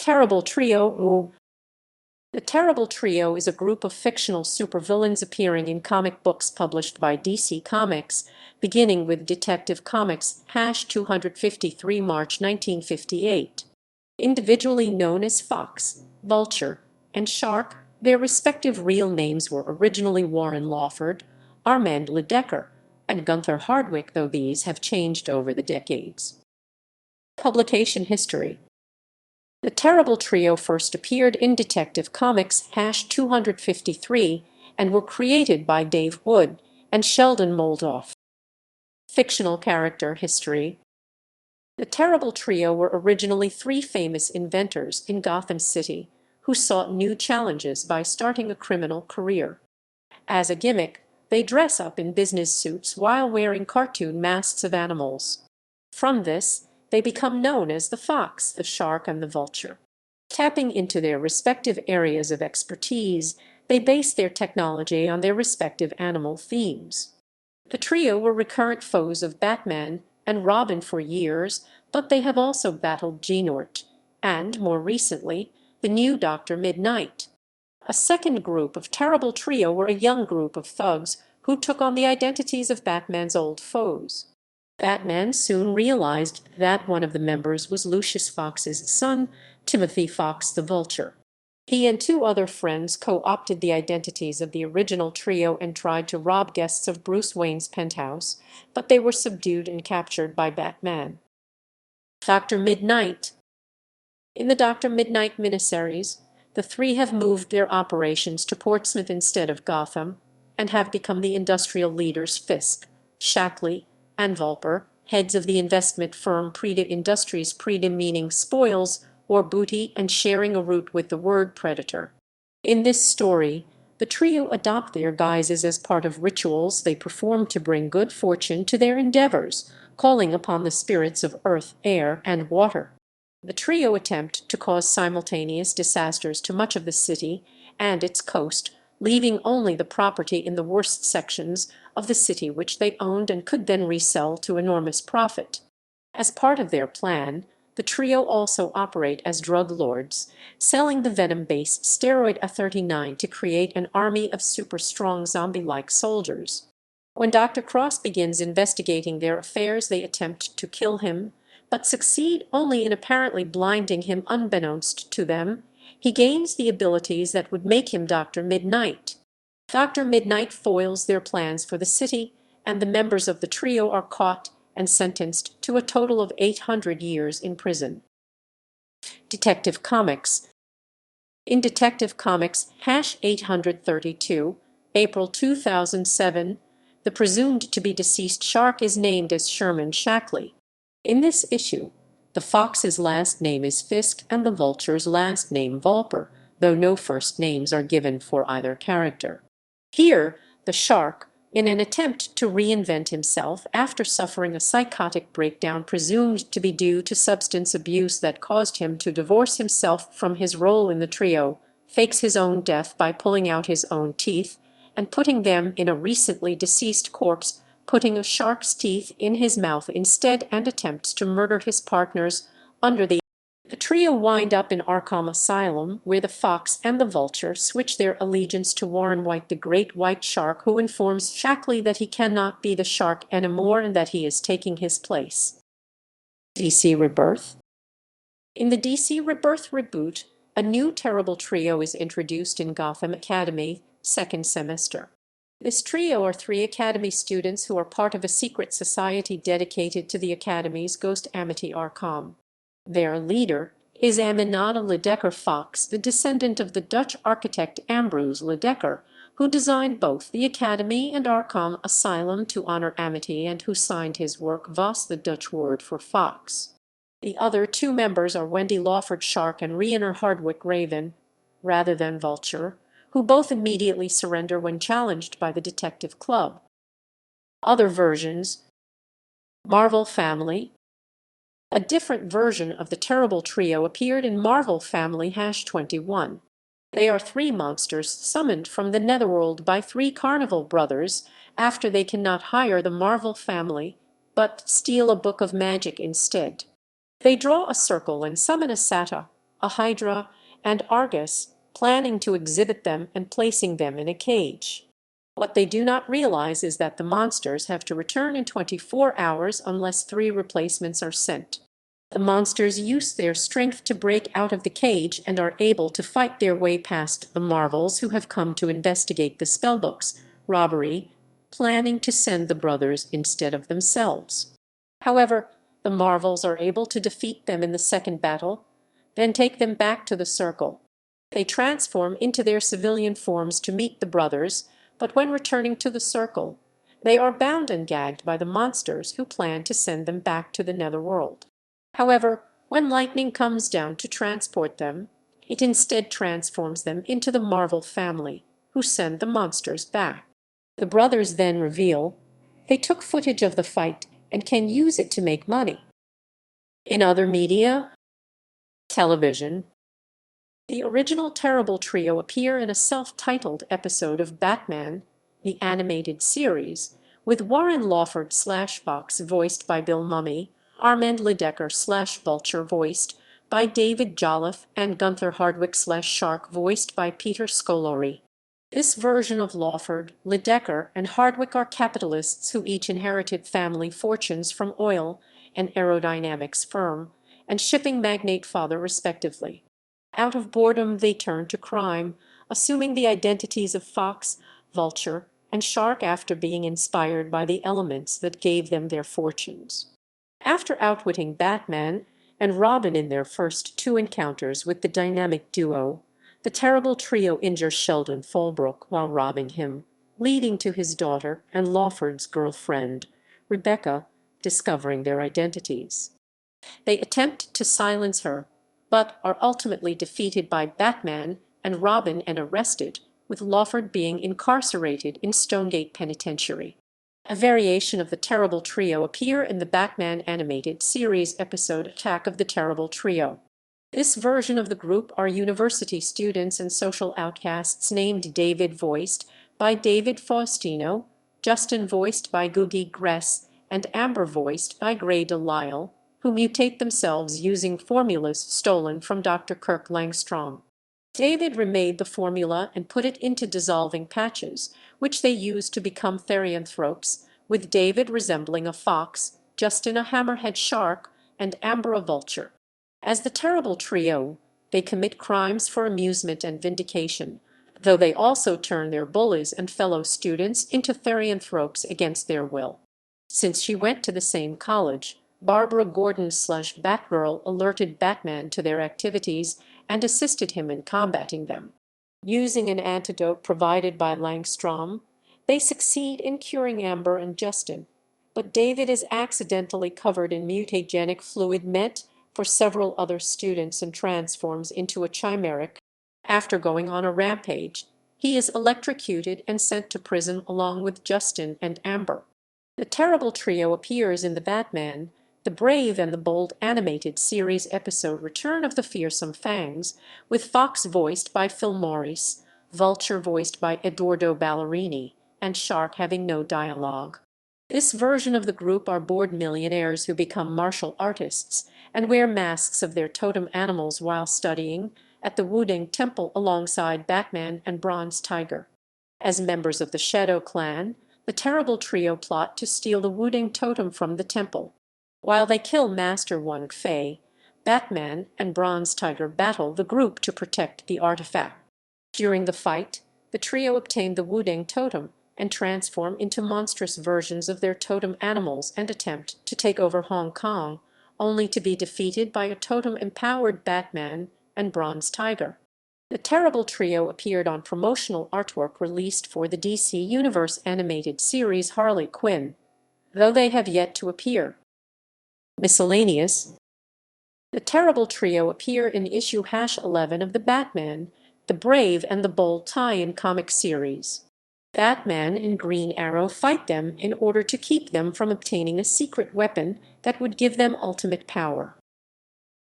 Terrible Trio. The Terrible Trio is a group of fictional supervillains appearing in comic books published by DC Comics, beginning with Detective Comics #253 March 1958. Individually known as Fox, Vulture, and Shark, their respective real names were originally Warren Lawford, Armand Lydecker, and Gunther Hardwick, though these have changed over the decades. Publication history. The Terrible Trio first appeared in Detective Comics #253 and were created by Dave Wood and Sheldon Moldoff. Fictional character history. The Terrible Trio were originally three famous inventors in Gotham City who sought new challenges by starting a criminal career. As a gimmick, they dress up in business suits while wearing cartoon masks of animals. From this, they become known as the Fox, the Shark, and the Vulture. Tapping into their respective areas of expertise, they base their technology on their respective animal themes. The trio were recurrent foes of Batman and Robin for years, but they have also battled Genort, and, more recently, the new Dr. Midnight. A second group of Terrible Trio were a young group of thugs who took on the identities of Batman's old foes. Batman soon realized that one of the members was Lucius Fox's son, Timothy Fox the Vulture. He and two other friends co-opted the identities of the original trio and tried to rob guests of Bruce Wayne's penthouse, but they were subdued and captured by Batman. Dr. Midnight. In the Dr. Midnight miniseries, the three have moved their operations to Portsmouth instead of Gotham, and have become the industrial leaders Fisk, Shackley, and Vulture, heads of the investment firm Preda Industries, Preda meaning spoils or booty and sharing a root with the word predator. In this story, the trio adopt their guises as part of rituals they perform to bring good fortune to their endeavors, calling upon the spirits of earth, air, and water. The trio attempt to cause simultaneous disasters to much of the city and its coast, leaving only the property in the worst sections of the city which they owned and could then resell to enormous profit. As part of their plan, the trio also operate as drug lords, selling the venom-based steroid A39 to create an army of super-strong zombie-like soldiers. When Dr. Cross begins investigating their affairs, they attempt to kill him, but succeed only in apparently blinding him unbeknownst to them. He gains the abilities that would make him Dr. Midnight. Dr. Midnight foils their plans for the city, and the members of the trio are caught and sentenced to a total of 800 years in prison. Detective Comics. In Detective Comics #832, April 2007, the presumed to be deceased Shark is named as Sherman Shackley. In this issue, the Fox's last name is Fisk and the Vulture's last name Vulture, though no first names are given for either character. Here, the Shark, in an attempt to reinvent himself after suffering a psychotic breakdown presumed to be due to substance abuse that caused him to divorce himself from his role in the trio, fakes his own death by pulling out his own teeth and putting them in a recently deceased corpse, putting a shark's teeth in his mouth instead, and attempts to murder his partners under the trio wind up in Arkham Asylum, where the Fox and the Vulture switch their allegiance to Warren White, the Great White Shark, who informs Shackley that he cannot be the Shark anymore and that he is taking his place. DC Rebirth. In the DC Rebirth reboot, a new terrible trio is introduced in Gotham Academy, second semester. This trio are three Academy students who are part of a secret society dedicated to the Academy's ghost Amity Arkham. Their leader is Armand Lydecker Fox, the descendant of the Dutch architect Ambroise Lydecker, who designed both the Academy and Arkham Asylum to honor Amity and who signed his work Vos, the Dutch word for fox. The other two members are Wendy Lawford Shark and Gunther Hardwick Raven, rather than Vulture, who both immediately surrender when challenged by the Detective Club. Other versions. Marvel Family. A different version of the terrible trio appeared in Marvel Family #21. They are three monsters summoned from the netherworld by three Carnival brothers after they cannot hire the Marvel family, but steal a book of magic instead. They draw a circle and summon a satyr, a Hydra, and Argus, planning to exhibit them and placing them in a cage. What they do not realize is that the monsters have to return in 24 hours unless 3 replacements are sent. The monsters use their strength to break out of the cage and are able to fight their way past the Marvels, who have come to investigate the spellbook's robbery, planning to send the brothers instead of themselves. However, the Marvels are able to defeat them in the second battle, then take them back to the Circle. They transform into their civilian forms to meet the brothers, but when returning to the Circle, they are bound and gagged by the monsters who plan to send them back to the Netherworld. However, when lightning comes down to transport them, it instead transforms them into the Marvel family, who send the monsters back. The brothers then reveal they took footage of the fight and can use it to make money. In other media, television, the original Terrible Trio appear in a self-titled episode of Batman, the animated series, with Warren Lawford / Fox voiced by Bill Mumy, Armand Lydecker / Vulture voiced by David Jolliffe, and Gunther Hardwick / Shark voiced by Peter Scolari. This version of Lawford, Lydecker, and Hardwick are capitalists who each inherited family fortunes from oil and aerodynamics firm and shipping magnate father respectively. Out of boredom, they turn to crime, assuming the identities of Fox, Vulture, and Shark after being inspired by the elements that gave them their fortunes. After outwitting Batman and Robin in their first 2 encounters with the dynamic duo, the Terrible Trio injure Sheldon Fallbrook while robbing him, leading to his daughter and Lawford's girlfriend, Rebecca, discovering their identities. They attempt to silence her, but are ultimately defeated by Batman and Robin and arrested, with Lawford being incarcerated in Stonegate Penitentiary. A variation of the Terrible Trio appear in the Batman animated series episode Attack of the Terrible Trio. This version of the group are university students and social outcasts named David voiced by David Faustino, Justin voiced by Googie Gress, and Amber voiced by Gray Delisle, who mutate themselves using formulas stolen from Dr. Kirk Langstrom. David remade the formula and put it into dissolving patches, which they used to become therianthropes, with David resembling a fox, Justin a hammerhead shark, and Amber a vulture. As the Terrible Trio, they commit crimes for amusement and vindication, though they also turn their bullies and fellow students into therianthropes against their will. Since she went to the same college, Barbara Gordon / Batgirl alerted Batman to their activities and assisted him in combating them. Using an antidote provided by Langstrom, they succeed in curing Amber and Justin, but David is accidentally covered in mutagenic fluid meant for several other students and transforms into a chimeric. After going on a rampage, he is electrocuted and sent to prison along with Justin and Amber. The Terrible Trio appears in the Batman, the Brave and the Bold animated series episode Return of the Fearsome Fangs, with Fox voiced by Phil Morris, Vulture voiced by Eduardo Ballerini, and Shark having no dialogue. This version of the group are bored millionaires who become martial artists and wear masks of their totem animals while studying at the Wudang Temple alongside Batman and Bronze Tiger. As members of the Shadow Clan, the Terrible Trio plot to steal the Wudang totem from the temple. While they kill Master Wang Fei, Batman and Bronze Tiger battle the group to protect the artifact. During the fight, the trio obtain the Wudang totem and transform into monstrous versions of their totem animals and attempt to take over Hong Kong, only to be defeated by a totem-empowered Batman and Bronze Tiger. The Terrible Trio appeared on promotional artwork released for the DC Universe animated series Harley Quinn, though they have yet to appear. Miscellaneous. The Terrible Trio appear in issue #11 of the Batman, the Brave and the Bold tie-in comic series. Batman and Green Arrow fight them in order to keep them from obtaining a secret weapon that would give them ultimate power.